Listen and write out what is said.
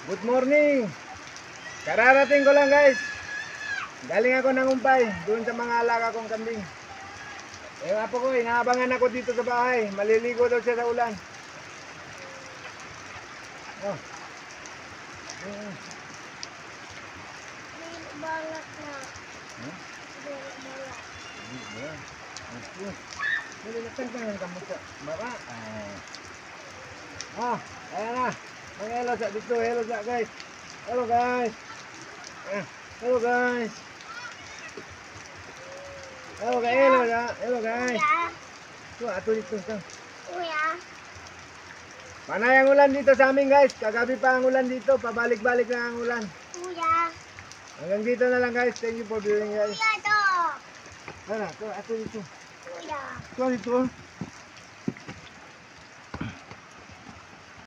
Good morning. Kararating ko lang guys. Galing ako ng Umpay, doon sa mga alaga kong kambing. Yung apo ko, inaabangan ako dito sa bahay. Maliligo daw siya sa ulan. Oh. Balak na. Nililatan ka ng kamot sa baba. Ayan na. Mga hello sa dito. Hello sa guys. Hello guys. Hello guys. Hello guys. Hello guys. Ito, ato dito. Kuya. Panay ang ulan dito sa amin guys. Kagabi pa ang ulan dito. Pabalik-balik na ang ulan. Kuya. Hanggang dito na lang guys. Thank you for viewing guys. Kuya to. Ano, ito, ato dito. Kuya. Ito dito.